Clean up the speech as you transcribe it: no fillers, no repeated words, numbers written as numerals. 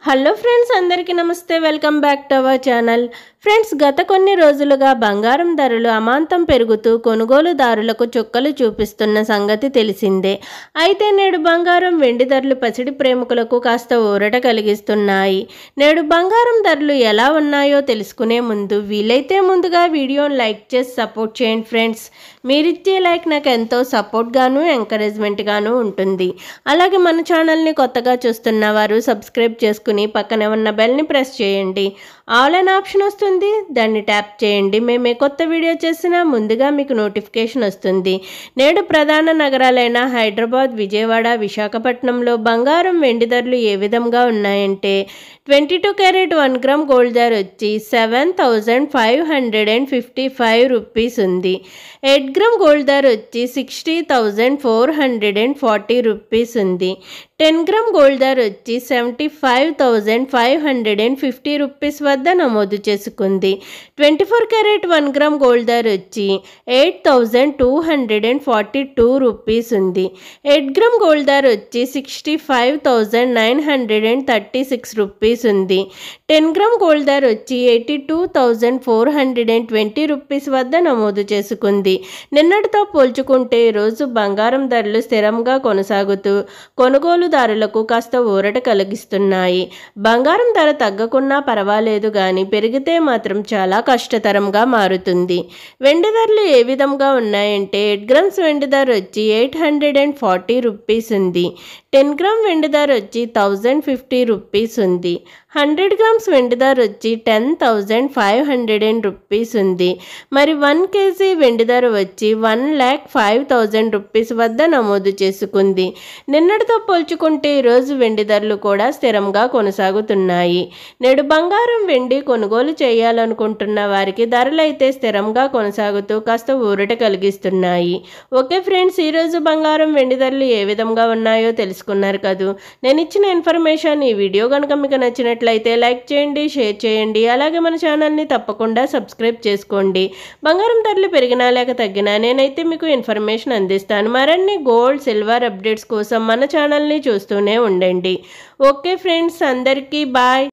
Hello friends, అందరికీ నమస్తే. Welcome back to our channel. Friends, గత కొన్ని రోజులుగా బంగారం ధరలు అమాంతం పెరుగుతూ కొనుగోలుదారులకు చుక్కలు చూపిస్తున్న సంగతి తెలిసిందే. అయితే నేడు బంగారం, వెండి ధరలు పసిడి ప్రేమికులకు కాస్త ఊరట కలిగిస్తున్నాయి. నేడు బంగారం ధరలు ఎలా ఉన్నాయో తెలుసుకునే ముందు వీలైతే ముందుగా వీడియోని లైక్ చేసి సపోర్ట్ చేయండి ఫ్రెండ్స్. మీరిచ్చే లైక్ నాకు ఎంతో సపోర్ట్గాను ఎంకరేజ్మెంట్గాను ఉంటుంది. అలాగే మన ఛానల్ని కొత్తగా చూస్తున్న వారు సబ్స్క్రైబ్ చేసుకుని పక్కనే ఉన్న బెల్ని ప్రెస్ చేయండి. ఆల్ అనే ఆప్షన్ వస్తుంది, దాన్ని ట్యాప్ చేయండి. మేము కొత్త వీడియో చేసినా ముందుగా మీకు నోటిఫికేషన్ వస్తుంది. నేడు ప్రధాన నగరాలైన హైదరాబాద్, విజయవాడ, విశాఖపట్నంలో బంగారం, వెండి ధరలు ఏ విధంగా ఉన్నాయంటే 22 క్యారెట్ 1 గ్రామ్ గోల్డ్ ధర వచ్చి 7,555 రూపీస్ ఉంది. 8 గ్రామ్ గోల్డ్ ధర వచ్చి 60,440 రూపీస్ ఉంది. 10 గ్రామ్ గోల్డ్ ధర వచ్చి 75,550 రూపీస్ వద్ద నమోదు చేసుకుంది. 24 క్యారెట్ 1 గ్రామ్ గోల్డ్ ధర వచ్చి 8,242 రూపీస్ ఉంది. 8 గ్రామ్ గోల్డ్ ధర వచ్చి 65,936 రూపీస్ ఉంది. 10 గ్రామ్ గోల్డ్ ధర వచ్చి 82,420 రూపీస్ వద్ద నమోదు చేసుకుంది. నిన్నటితో పోల్చుకుంటే ఈరోజు బంగారం ధరలు స్థిరంగా కొనసాగుతూ కొనుగోలుదారులకు కాస్త ఊరట కలిగిస్తున్నాయి. బంగారం ధర తగ్గకున్నా పర్వాలేదు కానీ పెరిగితే మాత్రం చాలా కష్టతరంగా మారుతుంది. వెండి ధరలు ఏ విధంగా ఉన్నాయంటే 8 గ్రామ్స్ వెండి ధర వచ్చి 840 రూపీస్ ఉంది. 10 గ్రామ్ వెండి ధర వచ్చి 1050 రూపీస్ ఉంది. 100 గ్రామ్స్ వెండి ధర వచ్చి 10,500 రూపీస్ ఉంది. మరి 1 కేజీ వెండి ధర వచ్చి 1,05,000 రూపీస్ వద్ద నమోదు చేసుకుంది. నిన్నటితో పోల్చుకుంటే ఈరోజు వెండి ధరలు కూడా స్థిరంగా కొనసాగుతున్నాయి. నేడు బంగారం, వెండి కొనుగోలు చేయాలనుకుంటున్న వారికి ధరలు అయితే స్థిరంగా కొనసాగుతూ కాస్త ఊరట కలిగిస్తున్నాయి. ఓకే ఫ్రెండ్స్, ఈరోజు బంగారం, వెండి ధరలు ఏ విధంగా ఉన్నాయో తెలుసుకున్నారు కదూ. నేను ఇచ్చిన ఇన్ఫర్మేషన్ ఈ వీడియో కనుక మీకు నచ్చినట్లయితే లైక్ చేయండి, షేర్ చేయండి. అలాగే మన ఛానల్ని తప్పకుండా సబ్స్క్రైబ్ చేసుకోండి. బంగారం ధరలు పెరిగినా లేక తగ్గినా నేనైతే మీకు ఇన్ఫర్మేషన్ అందిస్తాను. మరిన్ని గోల్డ్, సిల్వర్ అప్డేట్స్ కోసం మన ఛానల్ని చూస్తూనే ఉండండి. ఓకే ఫ్రెండ్స్, అందరికీ బాయ్.